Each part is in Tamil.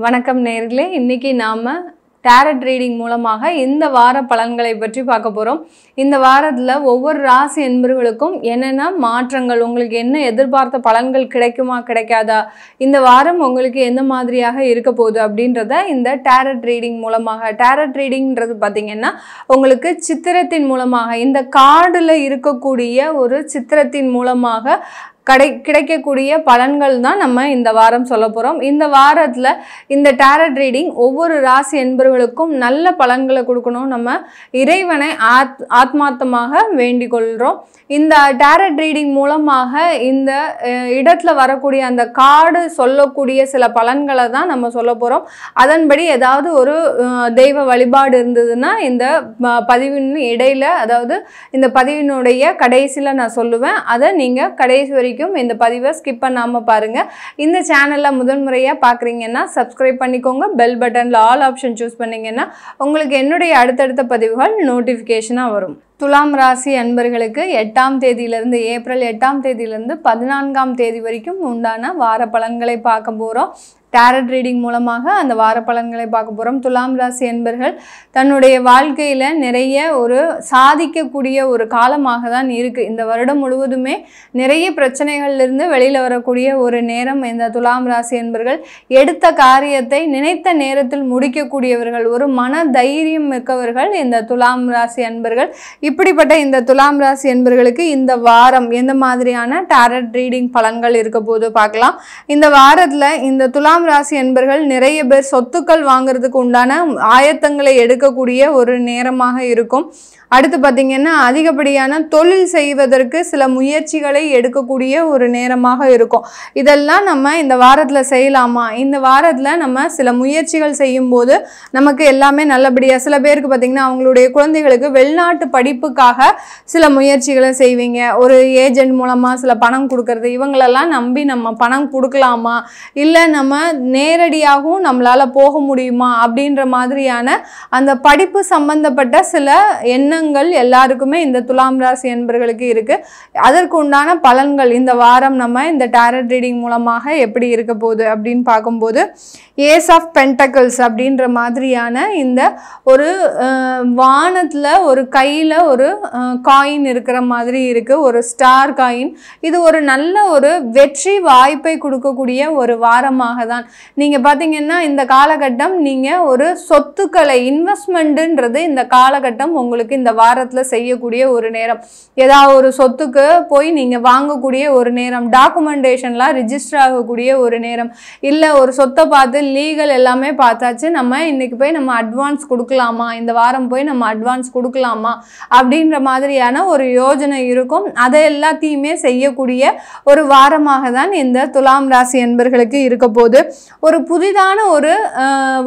வணக்கம் நேயர்களே, இன்னைக்கு நாம டாரட் ரீடிங் மூலமாக இந்த வார பலன்களை பற்றி பார்க்க போறோம். இந்த வாரத்துல ஒவ்வொரு ராசி என்பவர்களுக்கும் என்னென்ன மாற்றங்கள், உங்களுக்கு என்ன எதிர்பார்த்த பலன்கள் கிடைக்குமா கிடைக்காதா, இந்த வாரம் உங்களுக்கு எந்த மாதிரியாக இருக்க போகுது அப்படின்றத இந்த டாரட் ரீடிங் மூலமாக. டாரட் ரீடிங்ன்றது பார்த்தீங்கன்னா உங்களுக்கு சித்திரத்தின் மூலமாக, இந்த கார்டுல இருக்கக்கூடிய ஒரு சித்திரத்தின் மூலமாக கிடைக்கக்கூடிய பலன்கள் தான் நம்ம இந்த வாரம் சொல்ல போகிறோம். இந்த வாரத்தில் இந்த டாரட் ரீடிங் ஒவ்வொரு ராசி என்பவர்களுக்கும் நல்ல பலன்களை கொடுக்கணும். நம்ம இறைவனை ஆத்மார்த்தமாக வேண்டிக் கொள்கிறோம். இந்த டாரட் ரீடிங் மூலமாக இந்த இடத்துல வரக்கூடிய அந்த கார்டு சொல்லக்கூடிய சில பலன்களை தான் நம்ம சொல்ல போகிறோம். அதன்படி ஏதாவது ஒரு தெய்வ வழிபாடு இருந்ததுன்னா இந்த பதிவின் இடையில, அதாவது இந்த பதிவினுடைய கடைசியில் நான் சொல்லுவேன். அதை நீங்கள் கடைசி வரைக்கும் இந்த பதிவை ஸ்கிப் பண்ணாம பாருங்க. இந்த சேனல்ல முதல் முறையா பாக்குறீங்கன்னா சப்ஸ்கிரைப் பண்ணிக்கோங்க. பெல் பட்டன்ல ஆல் ஆப்ஷன் சூஸ் பண்ணீங்கன்னா உங்களுக்கு என்னுடைய அடுத்தடுத்த பதிவுகள் நோட்டிபிகேஷனா வரும். துலாம் ராசி அன்பர்களுக்கு 8ஆம் தேதியிலிருந்து, ஏப்ரல் 8ஆம் தேதியிலிருந்து 14ஆம் தேதி வரைக்கும் உண்டான வார பலன்களை பார்க்க போறோம். டாரட் ரீடிங் மூலமாக அந்த வார பலன்களை பார்க்க போகிறோம். துலாம் ராசி என்பர்கள் தன்னுடைய வாழ்க்கையில் நிறைய ஒரு சாதிக்கக்கூடிய ஒரு காலமாக தான் இருக்குது. இந்த வருடம் முழுவதுமே நிறைய பிரச்சனைகள்லேருந்து வெளியில் வரக்கூடிய ஒரு நேரம் இந்த துலாம் ராசி என்பர்கள். எடுத்த காரியத்தை நினைத்த நேரத்தில் முடிக்கக்கூடியவர்கள், ஒரு மன தைரியம் மிக்கவர்கள் இந்த துலாம் ராசி அன்பர்கள். இப்படிப்பட்ட இந்த துலாம் ராசி என்பர்களுக்கு இந்த வாரம் எந்த மாதிரியான டாரட் ரீடிங் பலன்கள் இருக்க போது பார்க்கலாம். இந்த வாரத்தில் இந்த துலாம் ராசி என்பர்கள் நிறைய பேர் சொத்துக்கள் வாங்குறதுக்கு உண்டான ஆயத்தங்களை எடுக்கக்கூடிய ஒரு நேரமாக இருக்கும். அடுத்து பார்த்தீங்கன்னா அதிகப்படியான தொழில் செய்வதற்கு சில முயற்சிகளை எடுக்கக்கூடிய ஒரு நேரமாக இருக்கும். இதெல்லாம் நம்ம இந்த வாரத்தில் செய்யலாமா, இந்த வாரத்தில் நம்ம சில முயற்சிகள் செய்யும்போது நமக்கு எல்லாமே நல்லபடியாக, சில பேருக்கு பார்த்தீங்கன்னா அவங்களுடைய குழந்தைகளுக்கு வெளிநாட்டு படிப்புக்காக சில முயற்சிகளை செய்வீங்க. ஒரு ஏஜென்ட் மூலமாக சில பணம் கொடுக்கறது, இவங்களெல்லாம் நம்பி நம்ம பணம் கொடுக்கலாமா, இல்லை நம்ம நேரடியாகவும் நம்மளால் போக முடியுமா அப்படின்ற மாதிரியான அந்த படிப்பு சம்பந்தப்பட்ட சில எண்ணங்கள் எல்லாருக்குமே இந்த துலாம் ராசி என்பர்களுக்கு இருக்கு. அதற்கு உண்டான பலன்கள் இந்த வாரம் நம்ம இந்த டாரட் ரீடிங் மூலமாக எப்படி இருக்க போகுது அப்படின்னு பார்க்கும்போது, ஏஸ் ஆஃப் பென்டக்கிள்ஸ் அப்படின்ற மாதிரியான இந்த ஒரு வானத்தில் ஒரு கையில் ஒரு காயின் இருக்கிற மாதிரி இருக்கு, ஒரு ஸ்டார் காயின். இது ஒரு நல்ல ஒரு வெற்றி வாய்ப்பை கொடுக்கக்கூடிய ஒரு வாரமாக தான். நீங்கள் பார்த்தீங்கன்னா இந்த காலகட்டம் நீங்கள் ஒரு சொத்துக்களை இன்வெஸ்ட்மெண்ட்டுன்றது இந்த காலகட்டம் உங்களுக்கு இந்த வாரத்தில் செய்யக்கூடிய ஒரு நேரம். ஏதாவது ஒரு சொத்துக்கு போய் நீங்கள் வாங்கக்கூடிய ஒரு நேரம், டாக்குமெண்டேஷன்லாம் ரிஜிஸ்டர் ஆகக்கூடிய ஒரு நேரம், இல்லை ஒரு சொத்தை பார்த்து லீகல் எல்லாமே பார்த்தாச்சு, நம்ம இன்னைக்கு போய் நம்ம அட்வான்ஸ் கொடுக்கலாமா, இந்த வாரம் போய் நம்ம அட்வான்ஸ் கொடுக்கலாமா அப்படின்ற மாதிரியான ஒரு யோஜனை இருக்கும். அதை எல்லாத்தையுமே செய்யக்கூடிய ஒரு வாரமாக தான் இந்த துலாம் ராசி என்பர்களுக்கு இருக்க போது. ஒரு புதிதான ஒரு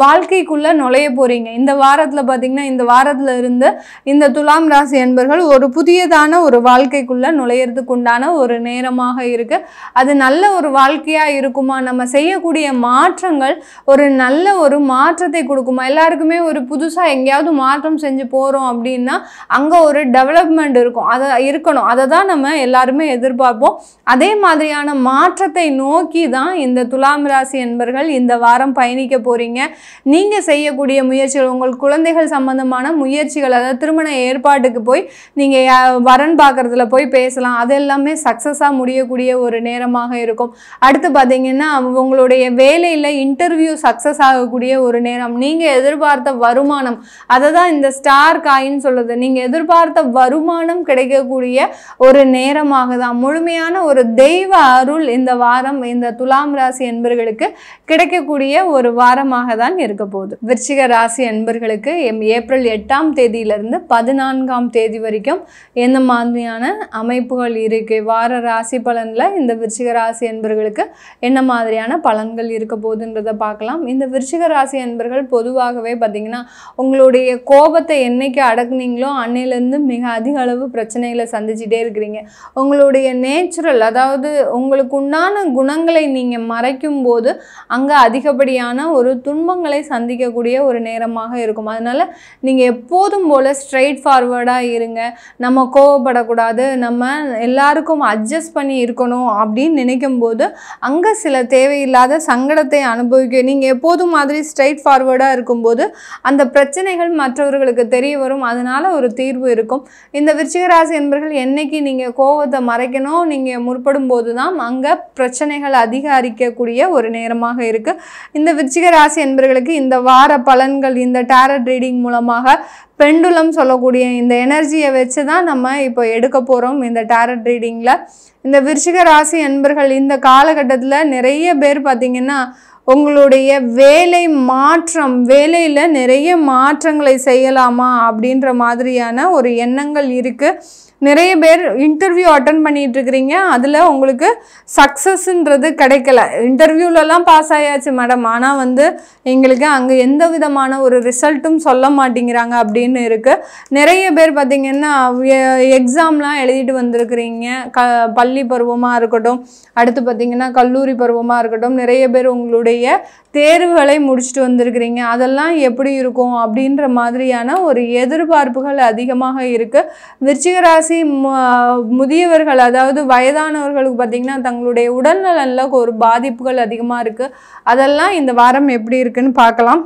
வாழ்க்கைக்குள்ள நுழைய போறீங்க இந்த வாரத்தில். பார்த்தீங்கன்னா இந்த வாரத்தில் இருந்து இந்த துலாம் ராசி என்பர்கள் ஒரு புதியதான ஒரு வாழ்க்கைக்குள்ள நுழையிறதுக்கு உண்டான ஒரு நேரமாக இருக்கு. அது நல்ல ஒரு வாழ்க்கையா இருக்குமா, நம்ம செய்யக்கூடிய மாற்றங்கள் ஒரு நல்ல ஒரு மாற்றத்தை கொடுக்குமா, எல்லாருக்குமே ஒரு புதுசாக எங்கேயாவது மாற்றம் செஞ்சு போகிறோம் அப்படின்னா அங்கே ஒரு டெவலப்மெண்ட் இருக்கும், அதை இருக்கணும், அதை தான் நம்ம எல்லாருமே எதிர்பார்ப்போம். அதே மாதிரியான மாற்றத்தை நோக்கி தான் இந்த துலாம் ராசி என்பர்கள் இந்த வாரம் பயணிக்க போறீங்க. நீங்கள் செய்யக்கூடிய முயற்சிகள், உங்கள் குழந்தைகள் சம்பந்தமான முயற்சிகள், அதாவது திருமண ஏற்பாட்டுக்கு போய் நீங்கள் வரன் பார்க்குறதுல போய் பேசலாம், அது எல்லாமே சக்ஸஸாக முடியக்கூடிய ஒரு நேரமாக இருக்கும். அடுத்து பார்த்தீங்கன்னா உங்களுடைய வேலையில் இன்டர்வியூ சக்ஸஸ் ஆகக்கூடிய ஒரு நேரம். நீங்கள் எதிர்பார்த்த வருமானம், அதை தான் இந்த ஸ்டார் காயின் சொல்லுது, நீங்கள் எதிர்பார்த்த வருமானம் கிடைக்கக்கூடிய ஒரு நேரமாக தான். முழுமையான ஒரு தெய்வ அருள் இந்த வாரம் இந்த துலாம் ராசி என்பர்களுக்கு கிடைக்கக்கூடிய ஒரு வாரமாக தான் இருக்க போகுது. விருச்சிக ராசி என்பர்களுக்கு ஏப்ரல் 8ஆம் தேதியிலிருந்து 14ஆம் தேதி வரைக்கும் எந்த மாதிரியான அமைப்புகள் இருக்கு, வார ராசி பலன்ல இந்த விருச்சிக ராசி என்பர்களுக்கு என்ன மாதிரியான பலன்கள் இருக்க போகுதுன்றதை பார்க்கலாம். இந்த விருச்சிக ராசி என்பர்கள் பொதுவாகவே பார்த்தீங்கன்னா உங்களுடைய கோபத்தை என்னைக்கு அடக்குனீங்களோ அன்னையில இருந்து மிக அதிக அளவு பிரச்சனைகளை சந்திச்சுட்டே இருக்கிறீங்க. உங்களுடைய நேச்சுரல், அதாவது உங்களுக்கு உண்டான குணங்களை நீங்கள் மறைக்கும் போது அங்கே அதிகப்படியான ஒரு துன்பங்களை சந்திக்கக்கூடிய ஒரு நேரமாக இருக்கும். அதனால் நீங்கள் எப்போதும் போல் ஸ்ட்ரெயிட் ஃபார்வர்டாக இருங்க. நம்ம கோவப்படக்கூடாது, நம்ம எல்லாருக்கும் அட்ஜஸ்ட் பண்ணி இருக்கணும் அப்படின்னு நினைக்கும் போது அங்கே சில தேவையில்லாத சங்கடத்தை அனுபவிக்க, நீங்கள் எப்போதும் மாதிரி ஸ்ட்ரெயிட் ஃபார்வர்டாக இருக்கும்போது அந்த பிரச்சனைகள் மற்றவர்களுக்கு தெரிய வரும். அதனால ஒரு தீர்வு இருக்கும். இந்த விருச்சிக ராசி என்பர்கள் என்னைக்கு நீங்கள் கோவத்தை மறைக்கணும் நீங்கள் முற்படும் போது தான் அங்கே பிரச்சனைகள் அதிகரிக்கக்கூடிய ஒரு நேரமாக இருக்குது. இந்த விருச்சிக ராசி என்பர்களுக்கு இந்த வார பலன்கள் இந்த டாரட் ரீடிங் மூலமாக பெண்டுலம் சொல்லக்கூடிய இந்த எனர்ஜியை வச்சு தான் நம்ம இப்போ எடுக்க போகிறோம் இந்த டாரட் ரீடிங்கில். இந்த விருச்சிக ராசி என்பர்கள் இந்த காலகட்டத்தில் நிறைய பேர் பார்த்திங்கன்னா உங்களுடைய வேலை மாற்றம், வேலையில் நிறைய மாற்றங்களை செய்யலாமா அப்படின்ற மாதிரியான ஒரு எண்ணங்கள் இருக்குது. நிறைய பேர் இன்டர்வியூ அட்டன் பண்ணிட்டு இருக்கிறீங்க, அதில் உங்களுக்கு சக்ஸஸ்ன்றது கிடைக்கல. இன்டர்வியூலலாம் பாஸ் ஆயாச்சு மேடம், ஆனால் எங்களுக்கு அங்கே எந்த விதமான ஒரு ரிசல்ட்டும் சொல்ல மாட்டேங்கிறாங்க அப்படின்னு இருக்குது. நிறைய பேர் பார்த்திங்கன்னா எக்ஸாம்லாம் எழுதிட்டு வந்திருக்கிறீங்க, பள்ளி பருவமாக இருக்கட்டும், அடுத்து பார்த்திங்கன்னா கல்லூரி பருவமாக இருக்கட்டும், நிறைய பேர் உங்களுடைய தேர்வுகளை முடிச்சுட்டு வந்திருக்கிறீங்க. அதெல்லாம் எப்படி இருக்கும் அப்படின்ற மாதிரியான ஒரு எதிர்பார்ப்புகள் அதிகமாக இருக்குது. விருச்சிக ராசி முதியவர்கள், அதாவது வயதானவர்களுக்கு பார்த்திங்கன்னா தங்களுடைய உடல்நலனில் ஒரு பாதிப்புகள் அதிகமாக இருக்குது. அதெல்லாம் இந்த வாரம் எப்படி இருக்குன்னு பார்க்கலாம்.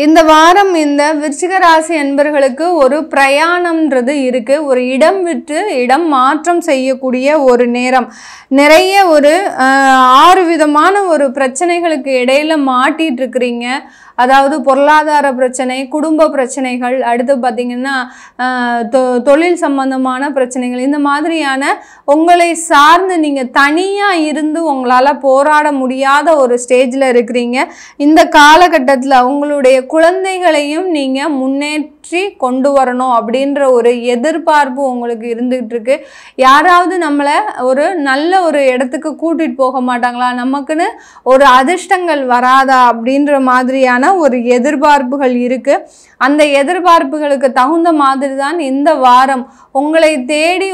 இந்த வாரம் இந்த விருச்சிக ராசி என்பர்களுக்கு ஒரு பிரயாணம்ன்றது இருக்குது. ஒரு இடம் விட்டு இடம் மாற்றம் செய்யக்கூடிய ஒரு நேரம். நிறைய ஒரு 6 விதமான ஒரு பிரச்சனைகளுக்கு இடையில மாட்டிட்டு இருக்கிறீங்க. அதாவது பொருளாதார பிரச்சனை, குடும்ப பிரச்சனைகள், அடுத்து பார்த்திங்கன்னா தொழில் சம்பந்தமான பிரச்சனைகள், இந்த மாதிரியான உங்களை சார்ந்து நீங்கள் தனியாக இருந்து உங்களால் போராட முடியாத ஒரு ஸ்டேஜில் இருக்கிறீங்க. இந்த காலகட்டத்தில் உங்களுடைய குழந்தைகளையும் நீங்கள் முன்னேற்றி கொண்டு வரணும் அப்படின்ற ஒரு எதிர்பார்ப்பு உங்களுக்கு இருந்துகிட்டு இருக்கு. யாராவது நம்மளை ஒரு நல்ல ஒரு இடத்துக்கு கூட்டிகிட்டு போக மாட்டாங்களா, நமக்குன்னு ஒரு அதிர்ஷ்டங்கள் வராதா அப்படின்ற மாதிரியான ஒரு எதிர்பார்ப்புகள் இருக்கு. அந்த எதிர்பார்ப்புகளுக்கு தகுந்த மாதிரி தான் இந்த வாரம் உங்களை தேடி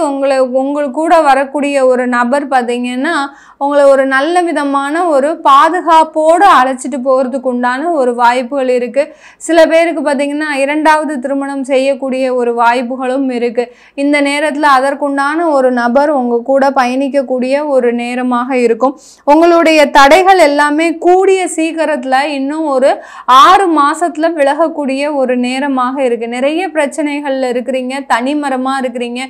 உங்கள் கூட வரக்கூடிய ஒரு நபர் பார்த்தீங்கன்னா உங்களை ஒரு நல்ல விதமான ஒரு பாதுகாப்போடு அழைச்சிட்டு போகிறதுக்கு உண்டான ஒரு வாய்ப்புகள் இருக்குது. சில பேருக்கு பார்த்திங்கன்னா 2வது திருமணம் செய்யக்கூடிய ஒரு வாய்ப்புகளும் இருக்குது. இந்த நேரத்தில் அதற்குண்டான ஒரு நபர் உங்கள் கூட பயணிக்கக்கூடிய ஒரு நேரமாக இருக்கும். உங்களுடைய தடைகள் எல்லாமே கூடிய சீக்கிரத்தில் இன்னும் ஒரு 6 மாதத்தில் விலகக்கூடிய ஒரு நேரமாக இருக்குது. நிறைய பிரச்சனைகளில் இருக்கிறீங்க, தனிமரமாக இருக்கிறீங்க.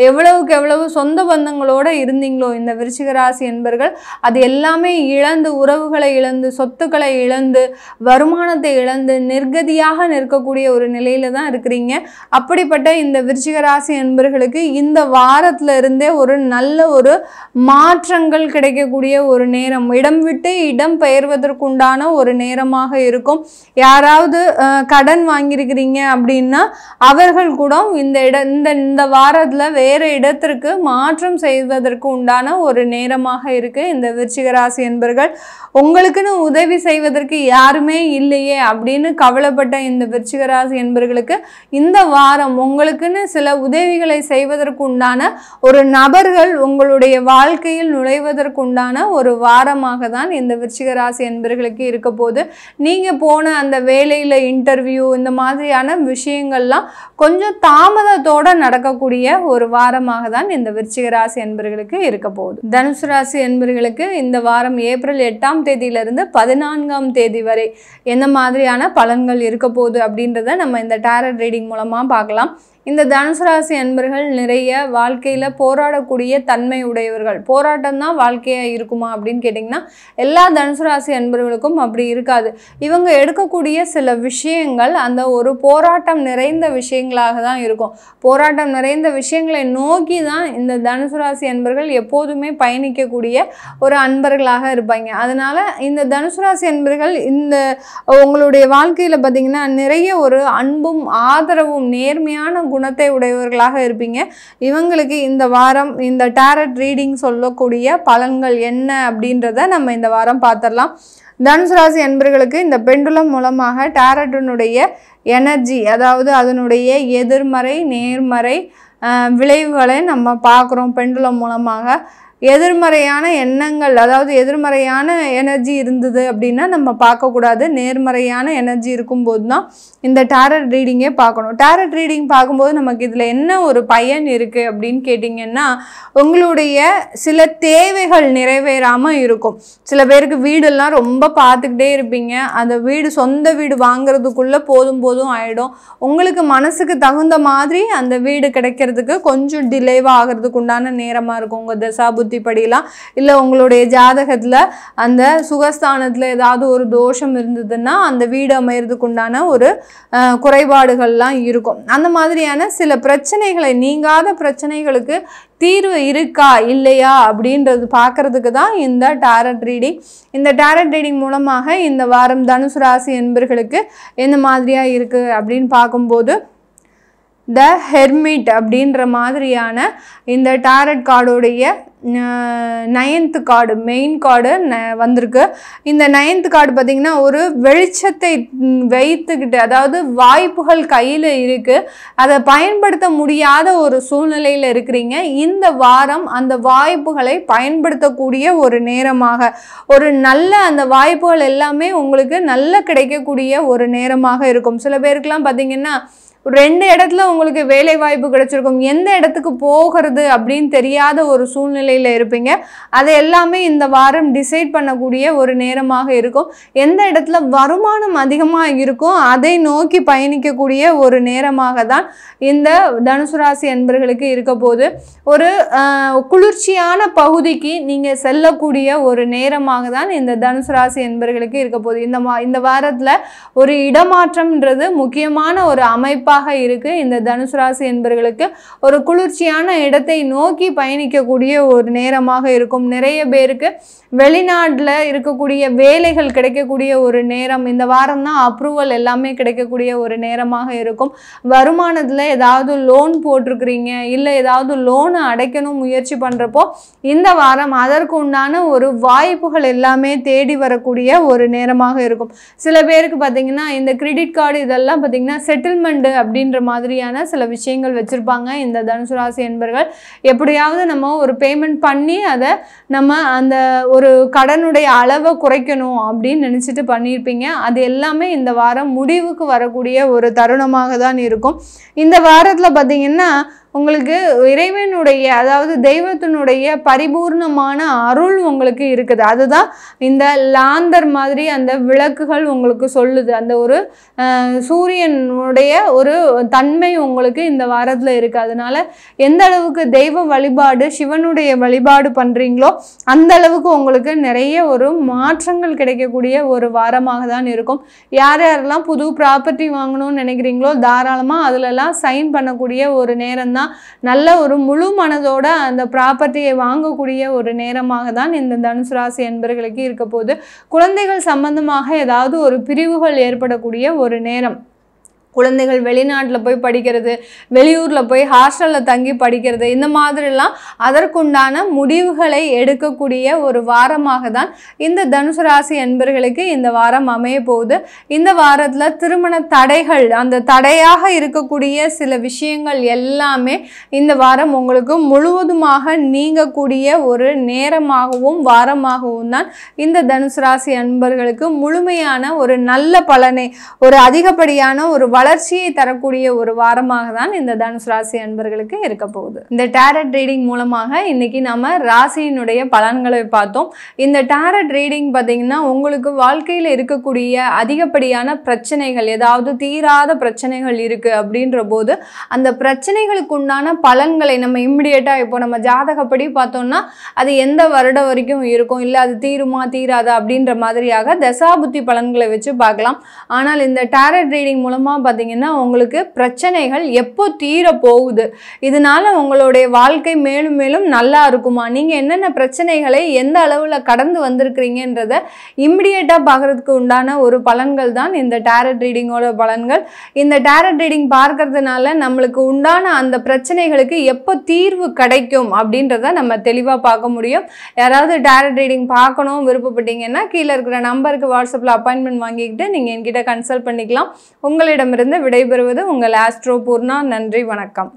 எவ்வளவுக்கு எவ்வளவு சொந்த பந்தங்களோடு இருந்தீங்களோ இந்த விருச்சிக ராசி என்பர்கள் அது எல்லாமே இழந்து, உறவுகளை இழந்து, சொத்துக்களை இழந்து, வருமானத்தை இழந்து நிர்கதியாக நிற்கக்கூடிய ஒரு நிலையில தான் இருக்கிறீங்க. அப்படிப்பட்ட இந்த விருச்சிக ராசி என்பர்களுக்கு இந்த வாரத்துல இருந்தே ஒரு நல்ல ஒரு மாற்றங்கள் கிடைக்கக்கூடிய ஒரு நேரம், இடம் விட்டு இடம் பெயர்வதற்குண்டான ஒரு நேரமாக இருக்கும். யாராவது கடன் வாங்கியிருக்கிறீங்க அப்படின்னா அவர்கள் கூட இந்த வாரத்துல வேற இடத்திற்கு மாற்றம் செய்வதற்கு உண்டான ஒரு நேரமாக இருக்கு. இந்த விருச்சிக ராசி என்பர்கள் உங்களுக்குன்னு உதவி செய்வதற்கு யாருமே இல்லையே அப்படின்னு கவலைப்பட்ட இந்த விருச்சிக ராசி என்பர்களுக்கு இந்த வாரம் உங்களுக்குன்னு சில உதவிகளை செய்வதற்கு உண்டான ஒரு நபர்கள் உங்களுடைய வாழ்க்கையில் நுழைவதற்கு உண்டான ஒரு வாரமாக தான் இந்த விருச்சிக ராசி என்பர்களுக்கு இருக்க போது. நீங்க போன அந்த வேலையில இன்டர்வியூ இந்த மாதிரியான விஷயங்கள்லாம் கொஞ்சம் தாமதத்தோட நடக்கக்கூடிய ஒரு வாரமாக தான் இந்த விருச்சிக ராசி என்பர்களுக்கு இருக்க போகுது. தனுசு ராசி என்பர்களுக்கு இந்த வாரம் ஏப்ரல் 8ஆம் தேதியிலிருந்து 14ஆம் தேதி வரை என்ன மாதிரியான பலன்கள் இருக்க போகுது அப்படின்றத நம்ம இந்த டாரட் ரீடிங் மூலமாக பார்க்கலாம். இந்த தனுசு ராசி அன்பர்கள் நிறைய வாழ்க்கையில் போராடக்கூடிய தன்மை உடையவர்கள். போராட்டம் தான் வாழ்க்கையாக இருக்குமா அப்படின்னு கேட்டிங்கன்னா எல்லா தனுசு ராசி அன்பர்களுக்கும் அப்படி இருக்காது. இவங்க எடுக்கக்கூடிய சில விஷயங்கள் அந்த ஒரு போராட்டம் நிறைந்த விஷயங்களாக தான் இருக்கும். போராட்டம் நிறைந்த விஷயங்களை நோக்கி தான் இந்த தனுசு ராசி அன்பர்கள் எப்போதுமே பயணிக்கக்கூடிய ஒரு அன்பர்களாக இருப்பாங்க. அதனால் இந்த தனுசு ராசி அன்பர்கள் இந்த உங்களுடைய வாழ்க்கையில் பார்த்திங்கன்னா நிறைய ஒரு அன்பும் ஆதரவும் நேர்மையான குணத்தை உடையவர்களாக இருப்பீங்க. இவங்களுக்கு இந்த வாரம் இந்த டாரட் ரீடிங் சொல்லக்கூடிய பலன்கள் என்ன அப்படின்றத நம்ம இந்த வாரம் பார்த்துடலாம். தனுசு ராசி அன்பர்களுக்கு இந்த பெண்டுலம் மூலமாக டாரட்டினுடைய எனர்ஜி, அதாவது அதனுடைய எதிர்மறை நேர்மறை விளைவுகளை நம்ம பார்க்குறோம். பெண்டுலம் மூலமாக எதிர்மறையான எண்ணங்கள், அதாவது எதிர்மறையான எனர்ஜி இருந்தது அப்படின்னா நம்ம பார்க்கக்கூடாது. நேர்மறையான எனர்ஜி இருக்கும்போது தான் இந்த டாரட் ரீடிங்கே பார்க்கணும். டாரட் ரீடிங் பார்க்கும்போது நமக்கு இதில் என்ன ஒரு பயன் இருக்குது அப்படின்னு கேட்டிங்கன்னா, உங்களுடைய சில தேவைகள் நிறைவேறாமல் இருக்கும். சில பேருக்கு வீடெல்லாம் ரொம்ப பார்த்துக்கிட்டே இருப்பீங்க. அந்த வீடு, சொந்த வீடு வாங்குறதுக்குள்ளே போதும் ஆகிடும். உங்களுக்கு மனசுக்கு தகுந்த மாதிரி அந்த வீடு கிடைக்கிறதுக்கு கொஞ்சம் டிலேவாக ஆகிறதுக்கு உண்டான நேரமாக இருக்கும். உங்கள் தசாபுத்தி படிலாம் இல்லை உங்களுடைய ஜாதகத்தில் அந்த சுகஸ்தானத்தில் ஏதாவது ஒரு தோஷம் இருந்ததுன்னா அந்த வீடு அமையறதுக்கு உண்டான ஒரு குறைபாடுகள்லாம் இருக்கும். அந்த மாதிரியான சில பிரச்சனைகளை, நீங்காத பிரச்சனைகளுக்கு தீர்வு இருக்கா இல்லையா அப்படின்றது பார்க்கறதுக்கு தான் இந்த டாரட் ரீடிங். இந்த டாரட் ரீடிங் மூலமாக இந்த வாரம் தனுசு ராசி என்பர்களுக்கு என்ன மாதிரியாக இருக்குது அப்படின்னு பார்க்கும்போது, த ஹெர்மிட் அப்படின்ற மாதிரியான இந்த டாரட் கார்டுடைய 9th கார்டு, மெயின் கார்டு வந்திருக்கு. இந்த 9th கார்டு பார்த்திங்கன்னா ஒரு வெளிச்சத்தை வைத்துக்கிட்டு, அதாவது வாய்ப்புகள் கையில் இருக்குது, அதை பயன்படுத்த முடியாத ஒரு சூழ்நிலையில் இருக்கிறீங்க. இந்த வாரம் அந்த வாய்ப்புகளை பயன்படுத்தக்கூடிய ஒரு நேரமாக, ஒரு நல்ல அந்த வாய்ப்புகள் எல்லாமே உங்களுக்கு நல்ல கிடைக்கக்கூடிய ஒரு நேரமாக இருக்கும். சில பேருக்கெல்லாம் பார்த்திங்கன்னா 2 இடத்துல உங்களுக்கு வேலை வாய்ப்பு கிடைச்சிருக்கும். எந்த இடத்துக்கு போகிறது அப்படின்னு தெரியாத ஒரு சூழ்நிலையில் இருப்பீங்க. அதை எல்லாமே இந்த வாரம் டிசைட் பண்ணக்கூடிய ஒரு நேரமாக இருக்கும். எந்த இடத்துல வருமானம் அதிகமாக இருக்கும் அதை நோக்கி பயணிக்கக்கூடிய ஒரு நேரமாக தான் இந்த தனுசு ராசி அன்பர்களுக்கு இருக்க போது. ஒரு குளிர்ச்சியான பகுதிக்கு நீங்கள் செல்லக்கூடிய ஒரு நேரமாக தான் இந்த தனுசு ராசி அன்பர்களுக்கு இருக்க போகுது. இந்த வாரத்தில் ஒரு இடமாற்றம்ன்றது முக்கியமான ஒரு அமைப்பு இருக்கு. இந்த தனுசு ராசி என்பர்களுக்கு ஒரு குளிர்ச்சியான இடத்தை நோக்கி பயணிக்கக்கூடிய ஒரு நேரமாக இருக்கும். நிறைய பேருக்கு வெளிநாட்டில் இருக்கக்கூடிய வேலைகள் கிடைக்கக்கூடிய ஒரு நேரம். இந்த வாரம் தான் அப்ரூவல் எல்லாமே கிடைக்கக்கூடிய ஒரு நேரமாக இருக்கும். வருமானத்தில் ஏதாவது லோன் போட்டிருக்கிறீங்க, இல்லை ஏதாவது லோனை அடைக்கணும் முயற்சி பண்ணுறப்போ இந்த வாரம் அதற்கு உண்டான ஒரு வாய்ப்புகள் எல்லாமே தேடி வரக்கூடிய ஒரு நேரமாக இருக்கும். சில பேருக்கு பார்த்திங்கன்னா இந்த கிரெடிட் கார்டு இதெல்லாம் பார்த்திங்கன்னா செட்டில்மெண்ட் அப்படின்ற மாதிரியான சில விஷயங்கள் வச்சுருப்பாங்க. இந்த தனுசு ராசி என்பர்கள் எப்படியாவது நம்ம ஒரு பேமெண்ட் பண்ணி அதை நம்ம அந்த ஒரு கடனுடைய அளவை குறைக்கணும் அப்படின்னு நினச்சிட்டு பண்ணியிருப்பீங்க. அது எல்லாமே இந்த வாரம் முடிவுக்கு வரக்கூடிய ஒரு தருணமாக தான் இருக்கும். இந்த வாரத்தில் பார்த்திங்கன்னா உங்களுக்கு இறைவனுடைய, அதாவது தெய்வத்தினுடைய பரிபூர்ணமான அருள் உங்களுக்கு இருக்குது. அதுதான் இந்த லாந்தர் மாதிரி அந்த விளக்குகள் உங்களுக்கு சொல்லுது. அந்த ஒரு சூரியனுடைய ஒரு தன்மை உங்களுக்கு இந்த வாரத்தில் இருக்குது. அதனால எந்த அளவுக்கு தெய்வ வழிபாடு, சிவனுடைய வழிபாடு பண்ணுறீங்களோ அந்த அளவுக்கு உங்களுக்கு நிறைய ஒரு மாற்றங்கள் கிடைக்கக்கூடிய ஒரு வாரமாக தான் இருக்கும். யார் யாரெல்லாம் புது ப்ராப்பர்ட்டி வாங்கணும்னு நினைக்கிறீங்களோ தாராளமாக அதிலெல்லாம் சைன் பண்ணக்கூடிய ஒரு நேரம் தான். நல்ல ஒரு முழு மனதோட அந்த ப்ராப்பர்ட்டியை வாங்கக்கூடிய ஒரு நேரமாக தான் இந்த தனுசு ராசி என்பர்களுக்கு இருக்க போது. குழந்தைகள் சம்பந்தமாக ஏதாவது ஒரு பிரிவுகள் ஏற்படக்கூடிய ஒரு நேரம். குழந்தைகள் வெளிநாட்டில் போய் படிக்கிறது, வெளியூரில் போய் ஹாஸ்டலில் தங்கி படிக்கிறது, இந்த மாதிரிலாம் அதற்குண்டான முடிவுகளை எடுக்கக்கூடிய ஒரு வாரமாக தான் இந்த தனுசு ராசி அன்பர்களுக்கு இந்த வாரம் அமைய போகுது. இந்த வாரத்தில் திருமண தடைகள், அந்த தடையாக இருக்கக்கூடிய சில விஷயங்கள் எல்லாமே இந்த வாரம் உங்களுக்கு முழுவதுமாக நீங்கக்கூடிய ஒரு நேரமாகவும் வாரமாகவும் தான் இந்த தனுசு ராசி அன்பர்களுக்கு முழுமையான ஒரு நல்ல பலனை, ஒரு அதிகப்படியான ஒரு வளர்ச்சியை தரக்கூடிய ஒரு வாரமாக தான் இந்த தனுசு ராசி அன்பர்களுக்கு இருக்க போகுது. இந்த டாரட் ரீடிங் மூலமாக இன்னைக்கு நம்ம ராசியினுடைய பலன்களை பார்த்தோம். இந்த டாரட் ரீடிங் பார்த்தீங்கன்னா உங்களுக்கு வாழ்க்கையில் இருக்கக்கூடிய அதிகப்படியான பிரச்சனைகள், ஏதாவது தீராத பிரச்சனைகள் இருக்கு அப்படின்ற போது அந்த பிரச்சனைகளுக்கு உண்டான பலன்களை நம்ம இம்மிடியேட்டாக, இப்போ நம்ம ஜாதகப்படி பார்த்தோம்னா அது எந்த வருடம் வரைக்கும் இருக்கும், இல்லை அது தீருமா தீராதா அப்படின்ற மாதிரியாக தசாபுத்தி பலன்களை வச்சு பார்க்கலாம். ஆனால் இந்த டாரட் ரீடிங் மூலமாக பார்த்தீங்கன்னா உங்களுக்கு பிரச்சனைகள் எப்போ தீர போகுது, இதனால உங்களுடைய வாழ்க்கை மேலும் மேலும் நல்லா இருக்குமா, நீங்கள் என்னென்ன பிரச்சனைகளை எந்த அளவில் கடந்து வந்திருக்கிறீங்கன்றத இம்மிடியேட்டாக பார்க்குறதுக்கு உண்டான ஒரு பலன்கள் தான் இந்த டேரட் ரீடிங்கோட பலன்கள். இந்த டேரட் ரீடிங் பார்க்கறதுனால நம்மளுக்கு உண்டான அந்த பிரச்சனைகளுக்கு எப்போ தீர்வு கிடைக்கும் அப்படின்றத நம்ம தெளிவாக பார்க்க முடியும். யாராவது டேரட் ரீடிங் பார்க்கணும் விருப்பப்பட்டீங்கன்னா கீழே இருக்கிற நம்பருக்கு வாட்ஸ்அப்பில் அப்பாயின்மெண்ட் வாங்கிக்கிட்டு நீங்கள் என்கிட்ட கன்சல்ட் பண்ணிக்கலாம். உங்களிடமிருந்து விடைபெறுவது உங்கள் ஆஸ்ட்ரோ பூர்ணா. நன்றி, வணக்கம்.